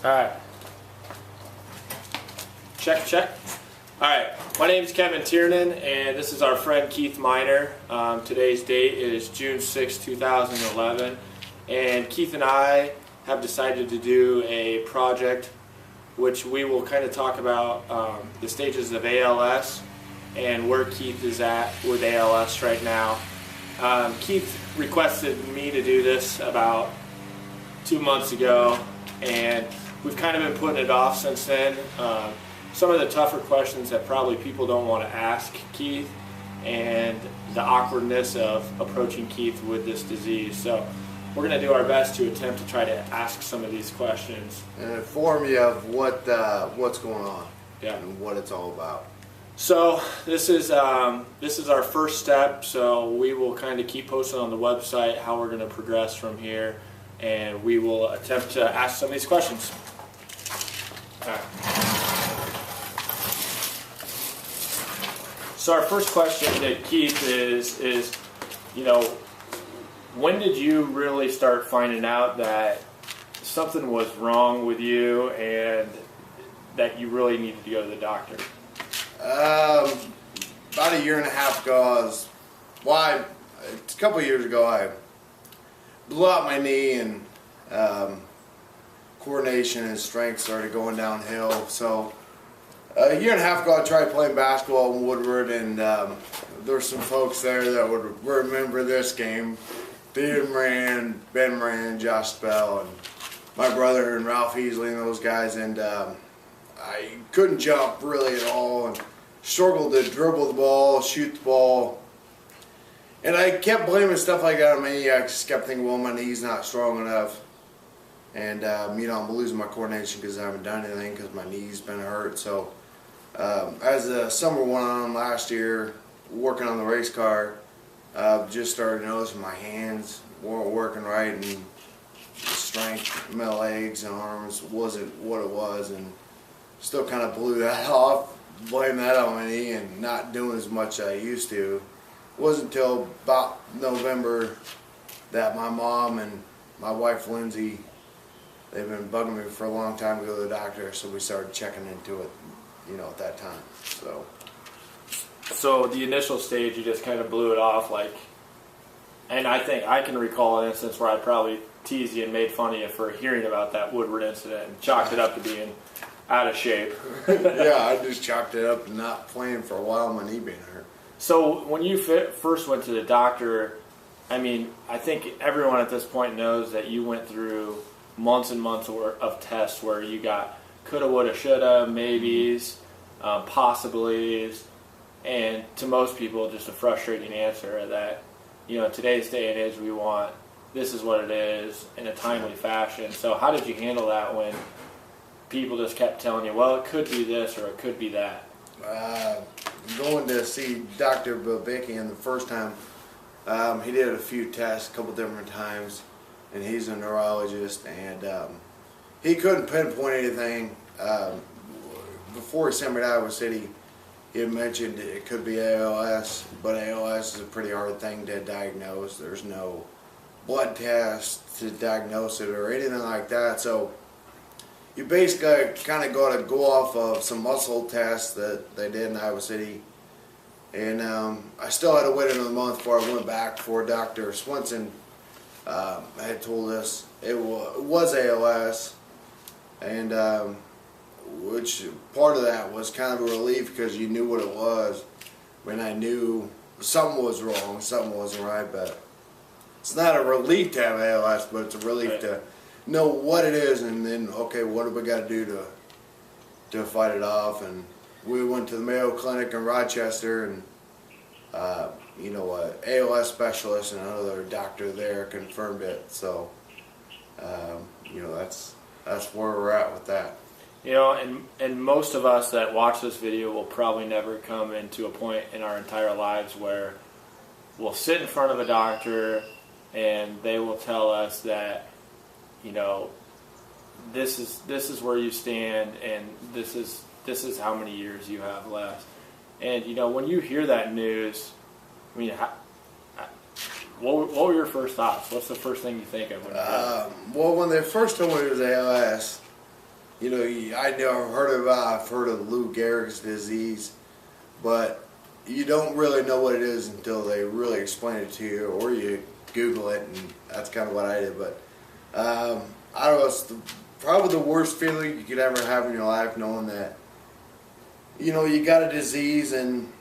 Alright. Check, check. Alright, my name is Kevin Tiernan, and this is our friend Keith Miner. Today's date is June 6, 2011, and Keith and I have decided to do a project which we will kind of talk about the stages of ALS and where Keith is at with ALS right now. Keith requested me to do this about 2 months ago, and we've kind of been putting it off since then. Some of the tougher questions that probably people don't want to ask Keith, and the awkwardness of approaching Keith with this disease. So we're going to do our best to attempt to try to ask some of these questions and inform you of what's going on, yeah, and what it's all about. So this is our first step. So we will kind of keep posting on the website how we're going to progress from here, and we will attempt to ask some of these questions. All right. So our first question to Keith is, you know, when did you really start finding out that something was wrong with you and that you really needed to go to the doctor? About a year and a half ago, a couple of years ago, I blew out my knee, and coordination and strength started going downhill. So a year and a half ago, I tried playing basketball in Woodward, and there were some folks there that would remember this game. Ben Moran, Josh Spell, and my brother and Ralph Heasley and those guys, and I couldn't jump really at all, and struggled to dribble the ball, shoot the ball, and I kept blaming stuff like that on me. I just kept thinking, well, my knee's not strong enough, and you know, I'm losing my coordination because I haven't done anything because my knee's been hurt. So as the summer went on last year, working on the race car, just started noticing my hands weren't working right, and the strength in my legs and arms wasn't what it was, and still kind of blew that off, blamed that on my knee, and not doing as much as I used to. It wasn't until about November that my mom and my wife Lindsay, they've been bugging me for a long time to go to the doctor, so we started checking into it, you know, at that time. So the initial stage, you just kind of blew it off, like, and I think I can recall an instance where I probably teased you and made fun of you for hearing about that Woodward incident and chalked it up to being out of shape. Yeah, I just chalked it up to not playing for a while, my knee being hurt. So when you first went to the doctor, I mean, I think everyone at this point knows that you went through months and months of tests where you got coulda, woulda, shoulda, maybes, possibilities, and to most people just a frustrating answer that, you know, today's day and age we want this is what it is in a timely fashion. So how did you handle that when people just kept telling you, well, it could be this or it could be that? Going to see Dr. Babikian the first time, he did a few tests a couple different times, and he's a neurologist, and he couldn't pinpoint anything. Before he sent me to Iowa City, he had mentioned it could be ALS, but ALS is a pretty hard thing to diagnose. There's no blood test to diagnose it or anything like that, so you basically kind of got to go off of some muscle tests that they did in Iowa City. And I still had to wait another month before I went back for Dr. Swenson. Had told us it was ALS, and which part of that was kind of a relief because you knew what it was. When I knew something was wrong, something wasn't right, but it's not a relief to have ALS, but it's a relief to know what it is, and then, okay, what do we got to do to fight it off? And we went to the Mayo Clinic in Rochester, and you know, an ALS specialist and another doctor there confirmed it. So you know, that's where we're at with that. You know, and most of us that watch this video will probably never come into a point in our entire lives where we'll sit in front of a doctor and they will tell us that, you know, this is where you stand, and this is how many years you have left. And you know, when you hear that news, I mean, what were your first thoughts? What's the first thing you think of when you hear that? Well, when they first told me it was ALS, you know, I've heard of Lou Gehrig's disease, but you don't really know what it is until they really explain it to you, or you Google it, and that's kind of what I did. But I don't know, it's probably the worst feeling you could ever have in your life, knowing that, you know, you got a disease and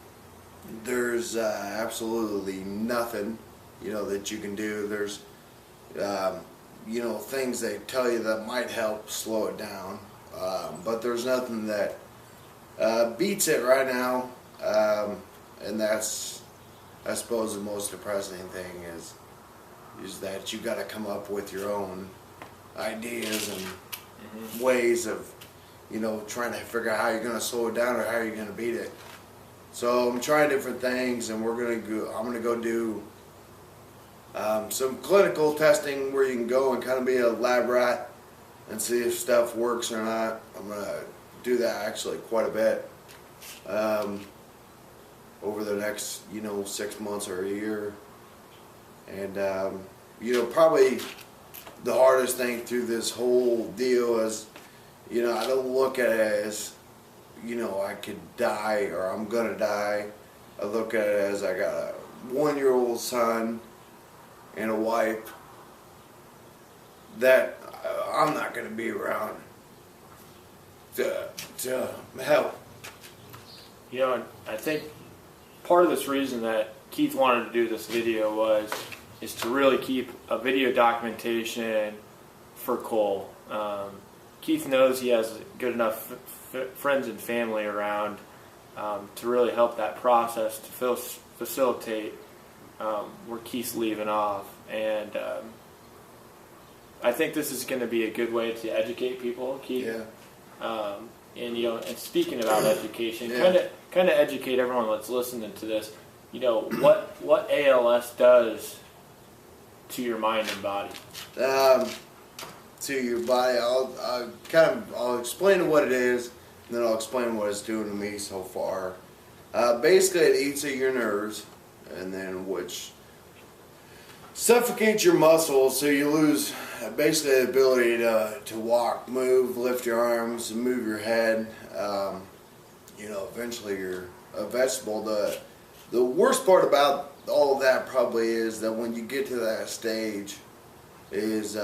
there's absolutely nothing, you know, that you can do. There's, you know, things they tell you that might help slow it down, but there's nothing that beats it right now, and that's, I suppose, the most depressing thing is that you got to come up with your own ideas and ways of, you know, trying to figure out how you're going to slow it down or how you're going to beat it. So I'm trying different things, and I'm gonna go do some clinical testing where you can go and kind of be a lab rat and see if stuff works or not. I'm gonna do that actually quite a bit over the next, you know, 6 months or a year. And you know, probably the hardest thing through this whole deal is, you know, I don't look at it as, you know, I could die or I'm gonna die. I look at it as I got a 1-year-old son and a wife that I'm not gonna be around to help. You know, I think part of this reason that Keith wanted to do this video is to really keep a video documentation for Cole. Keith knows he has good enough friends and family around to really help that process to facilitate where Keith's leaving off. And I think this is going to be a good way to educate people, Keith. Yeah. And, you know, and speaking about education, Yeah. kind of educate everyone that's listening to this. You know, what ALS does to your mind and body. To your body, I'll explain what it is, and then I'll explain what it's doing to me so far. Basically, it eats at your nerves, and then which suffocates your muscles, so you lose basically the ability to walk, move, lift your arms, move your head. You know, eventually you're a vegetable. The worst part about all of that probably is that when you get to that stage, is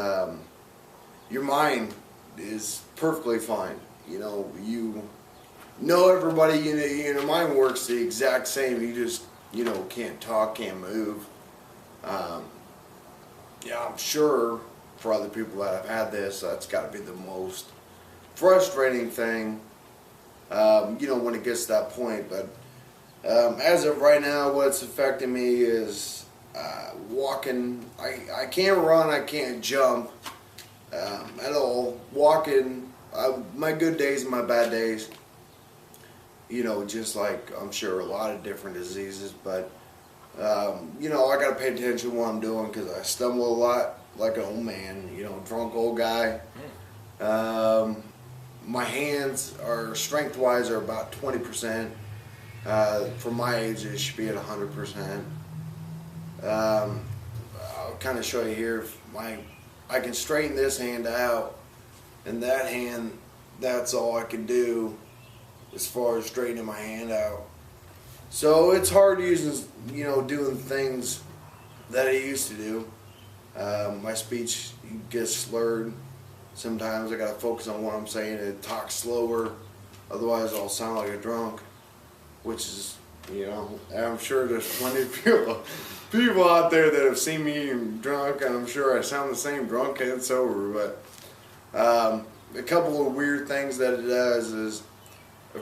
your mind is perfectly fine. You know everybody. Your mind works the exact same. You just, you know, can't talk, can't move. Yeah, I'm sure for other people that have had this, that's got to be the most frustrating thing. You know, when it gets to that point. But as of right now, what's affecting me is walking. I can't run, I can't jump at all. Walking, my good days and my bad days, you know, just like I'm sure a lot of different diseases. But you know, I gotta pay attention to what I'm doing because I stumble a lot like an old man, you know, drunk old guy. My hands are, strength-wise, are about 20%. For my age, it should be at 100%. I'll kind of show you here. I can straighten this hand out, and that hand, that's all I can do as far as straightening my hand out. So it's hard using, you know, doing things that I used to do. My speech gets slurred. Sometimes I gotta focus on what I'm saying and talk slower, otherwise I'll sound like a drunk. Which is, you know, I'm sure there's plenty of people out there that have seen me drunk, and I'm sure I sound the same drunk and sober. But a couple of weird things that it does is,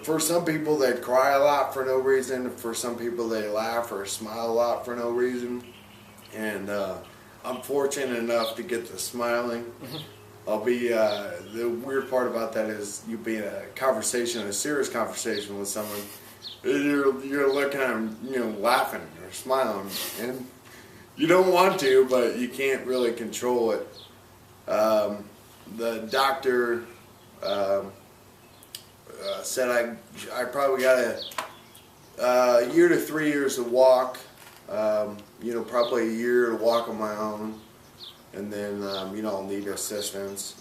for some people they cry a lot for no reason. For some people they laugh or smile a lot for no reason. And I'm fortunate enough to get the smiling. I'll be, the weird part about that is you be in a serious conversation with someone, you're looking at them, you know, laughing or smiling, and you don't want to, but you can't really control it. The doctor said I probably got a year to 3 years to walk, you know, probably a year to walk on my own. And then, you know, I'll need assistance.